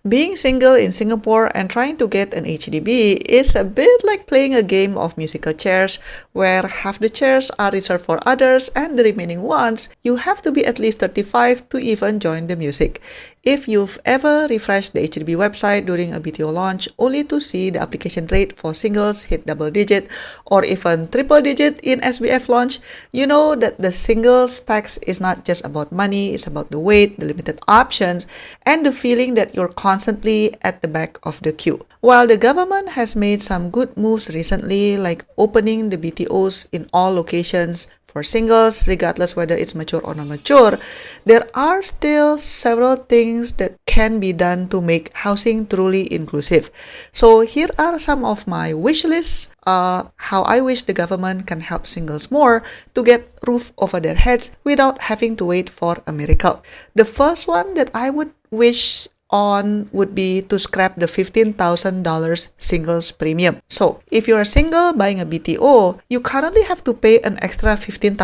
Being single in Singapore and trying to get an HDB is a bit like playing a game of musical chairs where half the chairs are reserved for others and the remaining ones you have to be at least 35 to even join the music. If you've ever refreshed the HDB website during a BTO launch only to see the application rate for singles hit double digit or even triple digit in SBF launch, you know that the singles tax is not just about money, it's about the weight, the limited options, and the feeling that you're constantly at the back of the queue. While the government has made some good moves recently, like opening the BTOs in all locations for singles, regardless whether it's mature or non-mature, there are still several things that can be done to make housing truly inclusive. So here are some of my wish lists, how I wish the government can help singles more to get roof over their heads without having to wait for a miracle. The first one that I would wish on would be to scrap the $15,000 singles premium. So if you're single buying a BTO, you currently have to pay an extra $15,000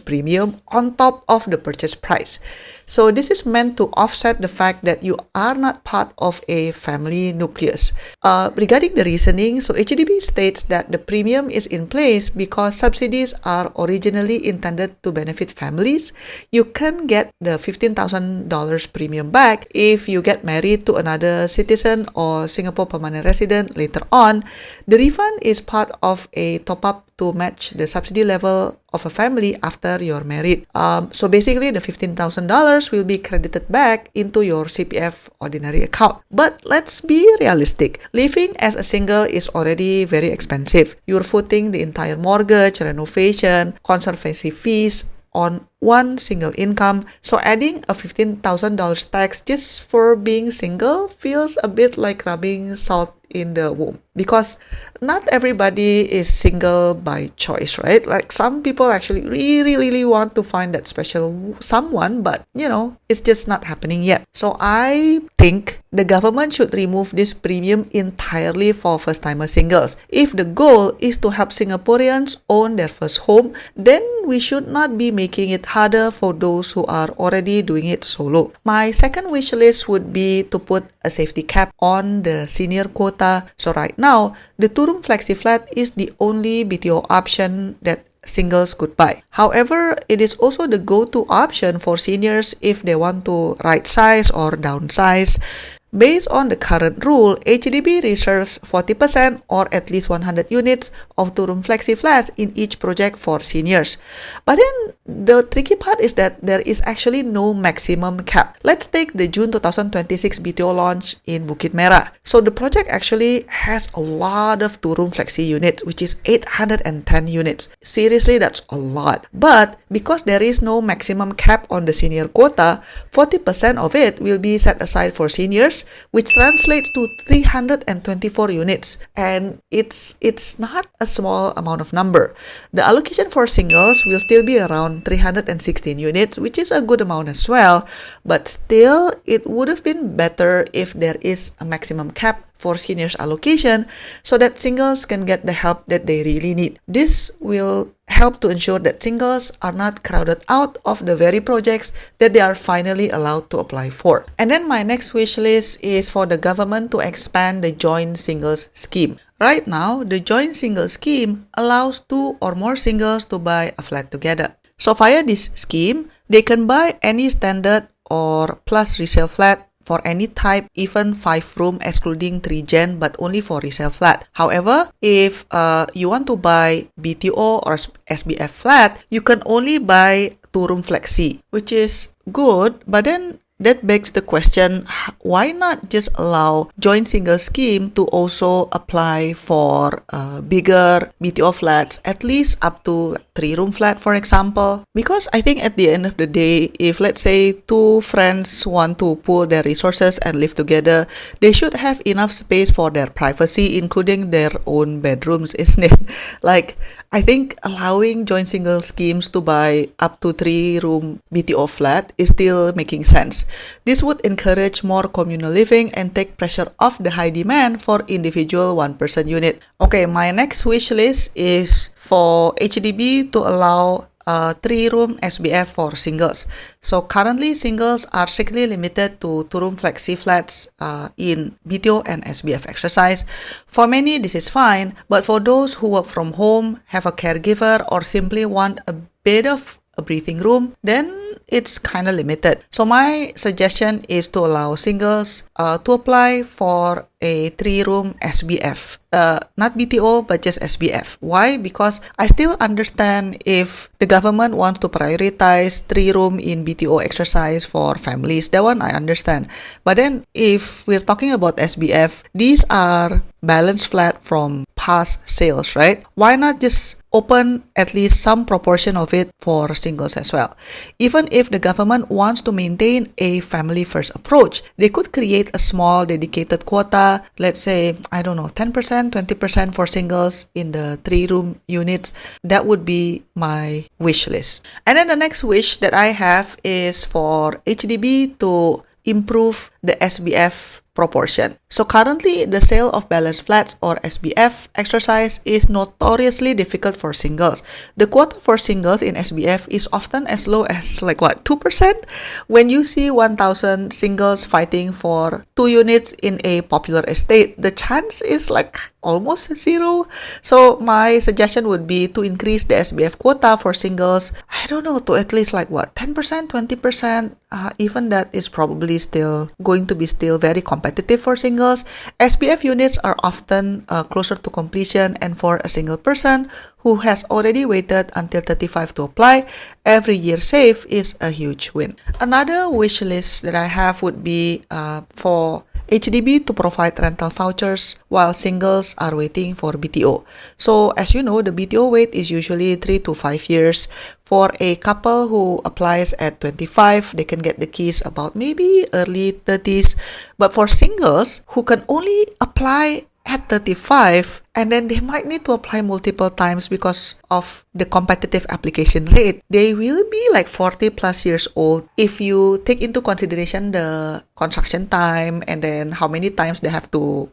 premium on top of the purchase price. So this is meant to offset the fact that you are not part of a family nucleus. Regarding the reasoning, so HDB states that the premium is in place because subsidies are originally intended to benefit families. You can get the $15,000 premium back if you get married to another citizen or Singapore permanent resident later on. The refund is part of a top-up to match the subsidy level of a family after you're married. So basically, the $15,000 will be credited back into your CPF ordinary account. But let's be realistic. Living as a single is already very expensive. You're footing the entire mortgage, renovation, conservancy fees on one single income. So adding a $15,000 tax just for being single feels a bit like rubbing salt in the womb, because not everybody is single by choice, right? Like some people actually really want to find that special someone, but it's just not happening yet. So I think the government should remove this premium entirely for first-timer singles. If the goal is to help Singaporeans own their first home, then we should not be making it harder for those who are already doing it solo. My second wish list would be to put a safety cap on the senior quota. So right now, the two-room Flexi flat is the only BTO option that singles could buy. However, it is also the go-to option for seniors if they want to right size or downsize. Based on the current rule, HDB reserves 40% or at least 100 units of two-room Flexi flats in each project for seniors. But then the tricky part is that there is actually no maximum cap. Let's take the June 2026 BTO launch in Bukit Merah. So the project actually has a lot of two-room Flexi units, which is 810 units. Seriously, that's a lot. But because there is no maximum cap on the senior quota, 40% of it will be set aside for seniors, which translates to 324 units, and it's not a small amount of number. The allocation for singles will still be around 316 units, which is a good amount as well, but still it would have been better if there is a maximum cap for seniors allocation so that singles can get the help that they really need. This will help to ensure that singles are not crowded out of the very projects that they are finally allowed to apply for. And then my next wish list is for the government to expand the joint singles scheme. Right now, the joint singles scheme allows 2 or more singles to buy a flat together. So via this scheme, they can buy any standard or plus resale flat for any type, even 5-room excluding 3gen, but only for resale flat. However, if you want to buy BTO or SBF flat, you can only buy 2-room Flexi, which is good, but then that begs the question, why not just allow joint single scheme to also apply for bigger BTO flats, at least up to 3-room flat, for example? Because I think at the end of the day, if let's say 2 friends want to pool their resources and live together, they should have enough space for their privacy, including their own bedrooms, isn't it? Like, I think allowing joint single schemes to buy up to 3-room BTO flat is still making sense. This would encourage more communal living and take pressure off the high demand for individual one-person unit. Okay, my next wish list is for HDB to allow 3-room SBF for singles. So currently, singles are strictly limited to 2-room flexi flats in BTO and SBF exercise. For many, this is fine, but for those who work from home, have a caregiver, or simply want a bit of a breathing room, then it's kind of limited. So my suggestion is to allow singles to apply for a 3-room SBF. Not BTO, but just SBF. Why? Because I still understand if the government wants to prioritize 3-room in BTO exercise for families. That one I understand. But then if we're talking about SBF, these are balanced flat from past sales, right? Why not just open at least some proportion of it for singles as well? Even if the government wants to maintain a family-first approach, they could create a small dedicated quota, let's say, I don't know, 10%, 20% for singles in the 3-room units. That would be my wish list. And then the next wish that I have is for HDB to improve the SBF proportion. So currently, the sale of balanced flats or SBF exercise is notoriously difficult for singles. The quota for singles in SBF is often as low as 2%? When you see 1,000 singles fighting for 2 units in a popular estate, the chance is almost zero. So my suggestion would be to increase the SBF quota for singles, I don't know, to at least 10%, 20%. Even that is probably still going to be very competitive for singles. SBF units are often closer to completion, and for a single person who has already waited until 35 to apply, every year saved is a huge win. Another wish list that I have would be for HDB to provide rental vouchers while singles are waiting for BTO. So as you know, the BTO wait is usually 3 to 5 years. For a couple who applies at 25, they can get the keys about maybe early 30s. But for singles who can only apply at 35, and then they might need to apply multiple times because of the competitive application rate, they will be 40 plus years old if you take into consideration the construction time and then how many times they have to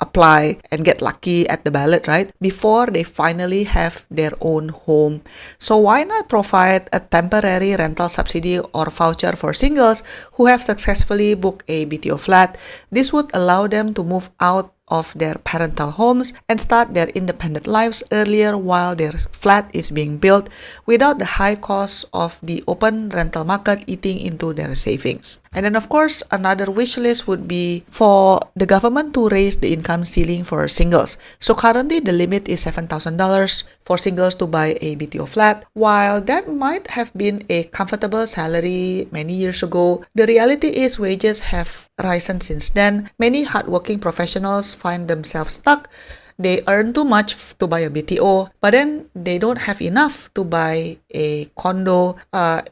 apply and get lucky at the ballot, right? Before they finally have their own home. So why not provide a temporary rental subsidy or voucher for singles who have successfully booked a BTO flat? This would allow them to move out of their parental homes and start their independent lives earlier while their flat is being built without the high cost of the open rental market eating into their savings. And then of course, another wish list would be for the government to raise the income ceiling for singles. So currently the limit is $7,000 for singles to buy a BTO flat. While that might have been a comfortable salary many years ago, the reality is wages have risen since then. Many hardworking professionals find themselves stuck. They earn too much to buy a BTO, but then they don't have enough to buy a condo.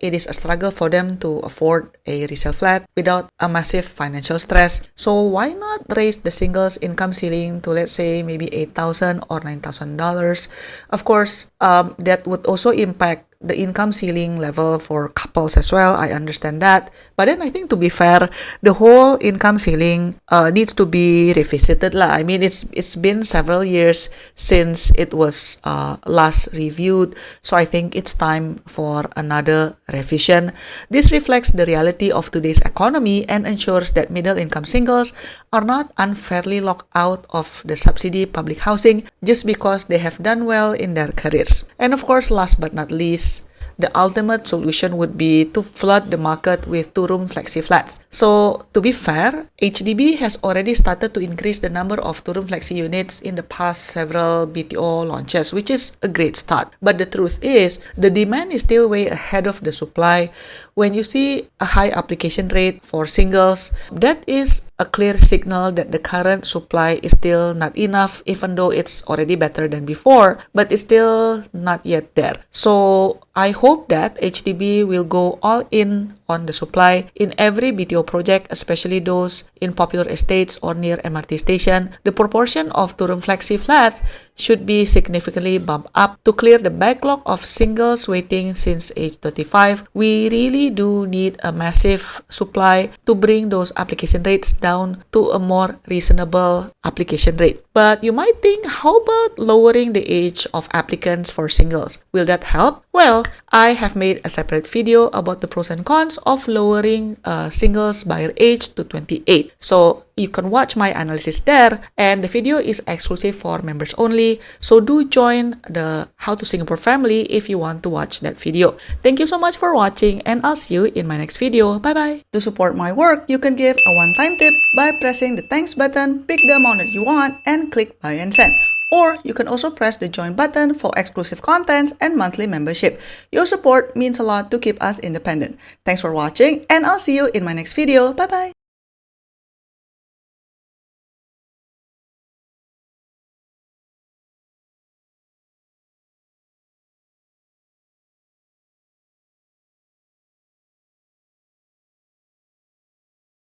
It is a struggle for them to afford a resale flat without a massive financial stress. So why not raise the singles income ceiling to, let's say, maybe $8,000 or $9,000? Of course, that would also impact the income ceiling level for couples as well. I understand that. But then I think, to be fair, the whole income ceiling needs to be revisited lah. I mean, it's been several years since it was last reviewed. So I think it's time for another revision. This reflects the reality of today's economy and ensures that middle-income singles are not unfairly locked out of the subsidy public housing just because they have done well in their careers. And of course, last but not least, the ultimate solution would be to flood the market with 2-room flexi flats. So to be fair, HDB has already started to increase the number of 2-room flexi units in the past several BTO launches, which is a great start. But the truth is, the demand is still way ahead of the supply. When you see a high application rate for singles, that is a clear signal that the current supply is still not enough, even though it's already better than before, but it's still not yet there. So I hope that HDB will go all in on the supply in every BTO project, especially those in popular estates or near MRT station. The proportion of 2-room flexi flats should be significantly bumped up to clear the backlog of singles waiting since age 35. We really do need a massive supply to bring those application rates down to a more reasonable application rate. But you might think, how about lowering the age of applicants for singles? Will that help? Well, I have made a separate video about the pros and cons of lowering singles buyer age to 28. So you can watch my analysis there, and the video is exclusive for members only. So do join the How to Singapore family if you want to watch that video. Thank you so much for watching, and I'll see you in my next video. Bye bye. To support my work, you can give a one-time tip by pressing the thanks button, pick the amount that you want, and click buy and send. Or you can also press the join button for exclusive contents and monthly membership. Your support means a lot to keep us independent. Thanks for watching, and I'll see you in my next video. Bye bye.